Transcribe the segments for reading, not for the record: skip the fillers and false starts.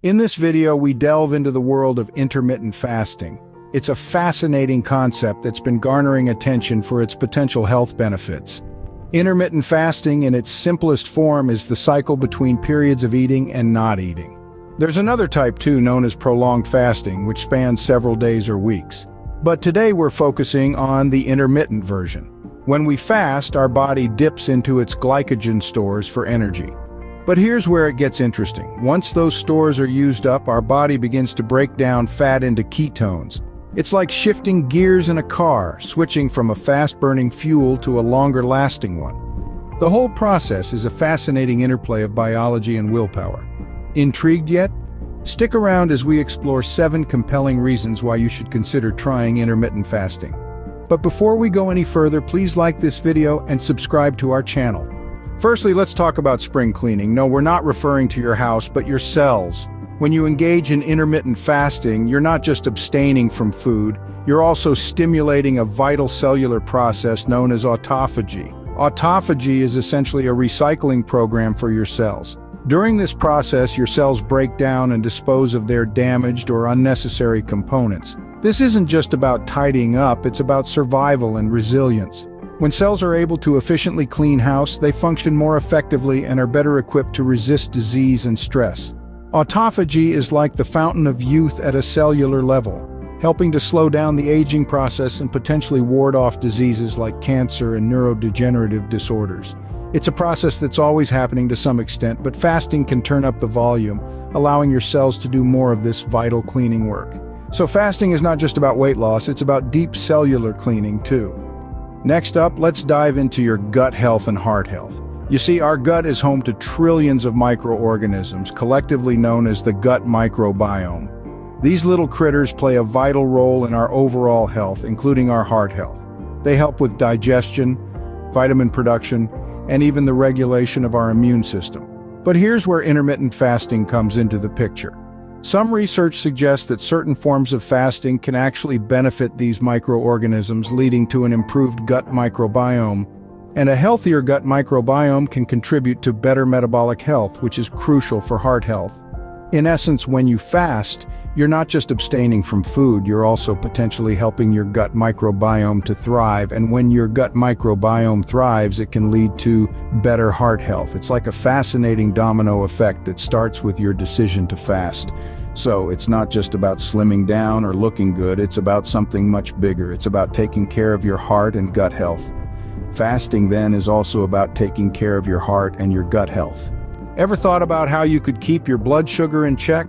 In this video, we delve into the world of intermittent fasting. It's a fascinating concept that's been garnering attention for its potential health benefits. Intermittent fasting in its simplest form is the cycle between periods of eating and not eating. There's another type too, known as prolonged fasting, which spans several days or weeks. But today we're focusing on the intermittent version. When we fast, our body dips into its glycogen stores for energy. But here's where it gets interesting. Once those stores are used up, our body begins to break down fat into ketones. It's like shifting gears in a car, switching from a fast-burning fuel to a longer-lasting one. The whole process is a fascinating interplay of biology and willpower. Intrigued yet? Stick around as we explore 7 compelling reasons why you should consider trying intermittent fasting. But before we go any further, please like this video and subscribe to our channel. Firstly, let's talk about spring cleaning. No, we're not referring to your house, but your cells. When you engage in intermittent fasting, you're not just abstaining from food, you're also stimulating a vital cellular process known as autophagy. Autophagy is essentially a recycling program for your cells. During this process, your cells break down and dispose of their damaged or unnecessary components. This isn't just about tidying up, it's about survival and resilience. When cells are able to efficiently clean house, they function more effectively and are better equipped to resist disease and stress. Autophagy is like the fountain of youth at a cellular level, helping to slow down the aging process and potentially ward off diseases like cancer and neurodegenerative disorders. It's a process that's always happening to some extent, but fasting can turn up the volume, allowing your cells to do more of this vital cleaning work. So fasting is not just about weight loss, it's about deep cellular cleaning too. Next up, let's dive into your gut health and heart health. You see, our gut is home to trillions of microorganisms, collectively known as the gut microbiome. These little critters play a vital role in our overall health, including our heart health. They help with digestion, vitamin production, and even the regulation of our immune system. But here's where intermittent fasting comes into the picture. Some research suggests that certain forms of fasting can actually benefit these microorganisms, leading to an improved gut microbiome. And a healthier gut microbiome can contribute to better metabolic health, which is crucial for heart health. In essence, when you fast, you're not just abstaining from food, you're also potentially helping your gut microbiome to thrive. And when your gut microbiome thrives, it can lead to better heart health. It's like a fascinating domino effect that starts with your decision to fast. So it's not just about slimming down or looking good, it's about something much bigger. It's about taking care of your heart and gut health. Fasting then is also about taking care of your heart and your gut health. Ever thought about how you could keep your blood sugar in check?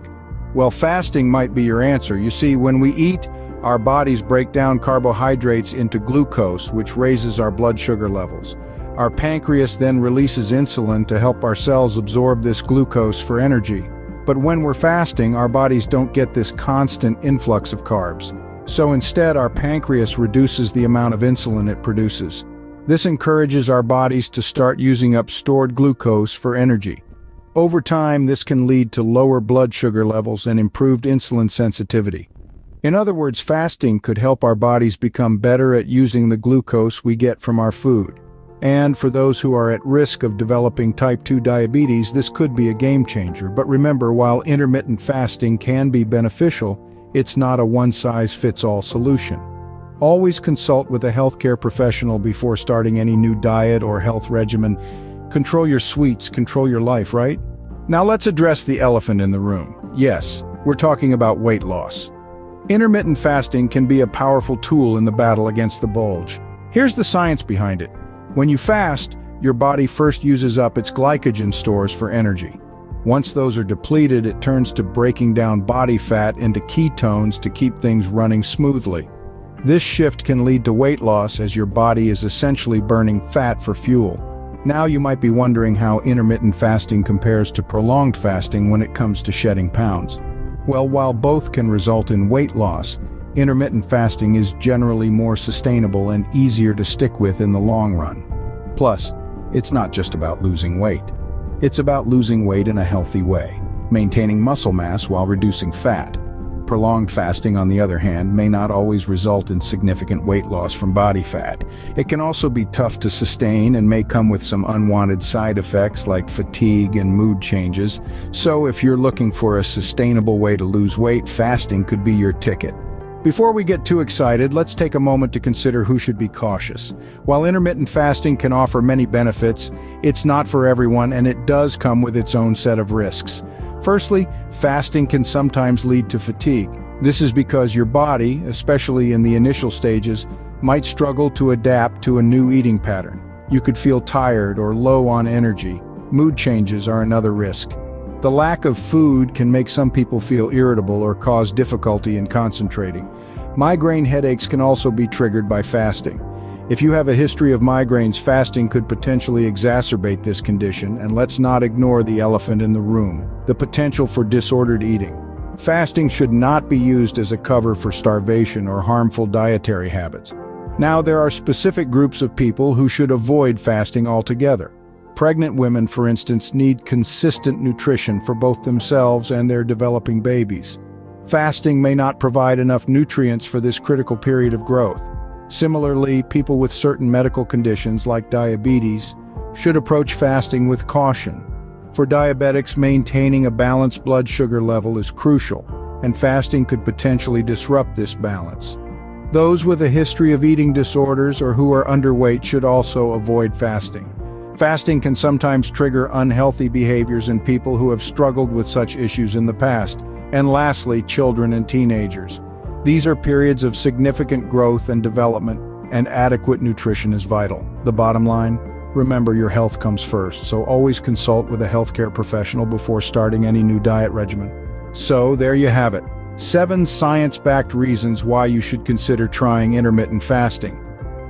Well, fasting might be your answer. You see, when we eat, our bodies break down carbohydrates into glucose, which raises our blood sugar levels. Our pancreas then releases insulin to help our cells absorb this glucose for energy. But when we're fasting, our bodies don't get this constant influx of carbs. So instead, our pancreas reduces the amount of insulin it produces. This encourages our bodies to start using up stored glucose for energy. Over time, this can lead to lower blood sugar levels and improved insulin sensitivity. In other words, fasting could help our bodies become better at using the glucose we get from our food. And for those who are at risk of developing type 2 diabetes, this could be a game changer. But remember, while intermittent fasting can be beneficial, it's not a one-size-fits-all solution. Always consult with a healthcare professional before starting any new diet or health regimen. Control your sweets, control your life, right? Now let's address the elephant in the room. Yes, we're talking about weight loss. Intermittent fasting can be a powerful tool in the battle against the bulge. Here's the science behind it. When you fast, your body first uses up its glycogen stores for energy. Once those are depleted, it turns to breaking down body fat into ketones to keep things running smoothly. This shift can lead to weight loss as your body is essentially burning fat for fuel. Now you might be wondering how intermittent fasting compares to prolonged fasting when it comes to shedding pounds. Well, while both can result in weight loss, intermittent fasting is generally more sustainable and easier to stick with in the long run. Plus, it's not just about losing weight. It's about losing weight in a healthy way, maintaining muscle mass while reducing fat. Prolonged fasting, on the other hand, may not always result in significant weight loss from body fat. It can also be tough to sustain and may come with some unwanted side effects like fatigue and mood changes. So if you're looking for a sustainable way to lose weight, fasting could be your ticket. Before we get too excited, let's take a moment to consider who should be cautious. While intermittent fasting can offer many benefits, it's not for everyone, and it does come with its own set of risks. Firstly, fasting can sometimes lead to fatigue. This is because your body, especially in the initial stages, might struggle to adapt to a new eating pattern. You could feel tired or low on energy. Mood changes are another risk. The lack of food can make some people feel irritable or cause difficulty in concentrating. Migraine headaches can also be triggered by fasting. If you have a history of migraines, fasting could potentially exacerbate this condition, and let's not ignore the elephant in the room: the potential for disordered eating. Fasting should not be used as a cover for starvation or harmful dietary habits. Now, there are specific groups of people who should avoid fasting altogether. Pregnant women, for instance, need consistent nutrition for both themselves and their developing babies. Fasting may not provide enough nutrients for this critical period of growth. Similarly, people with certain medical conditions like diabetes should approach fasting with caution. For diabetics, maintaining a balanced blood sugar level is crucial, and fasting could potentially disrupt this balance. Those with a history of eating disorders or who are underweight should also avoid fasting. Fasting can sometimes trigger unhealthy behaviors in people who have struggled with such issues in the past. And lastly, children and teenagers. These are periods of significant growth and development, and adequate nutrition is vital. The bottom line: remember, your health comes first, so always consult with a healthcare professional before starting any new diet regimen. So there you have it. 7 science-backed reasons why you should consider trying intermittent fasting.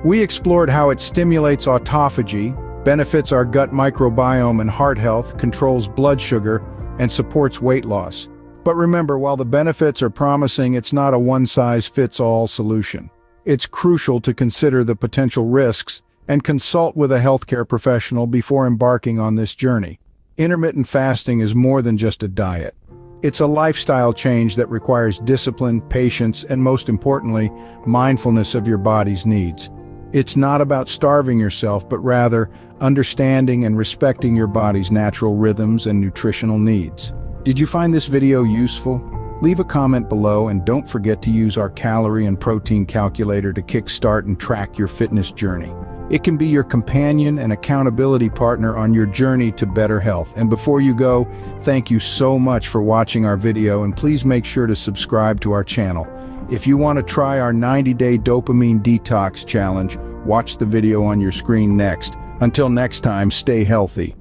We explored how it stimulates autophagy, benefits our gut microbiome and heart health, controls blood sugar, and supports weight loss. But remember, while the benefits are promising, it's not a one-size-fits-all solution. It's crucial to consider the potential risks and consult with a healthcare professional before embarking on this journey. Intermittent fasting is more than just a diet. It's a lifestyle change that requires discipline, patience, and most importantly, mindfulness of your body's needs. It's not about starving yourself, but rather understanding and respecting your body's natural rhythms and nutritional needs. Did you find this video useful? Leave a comment below, and don't forget to use our calorie and protein calculator to kickstart and track your fitness journey. It can be your companion and accountability partner on your journey to better health. And before you go, thank you so much for watching our video, and please make sure to subscribe to our channel. If you want to try our 90-day dopamine detox challenge, watch the video on your screen next. Until next time, stay healthy.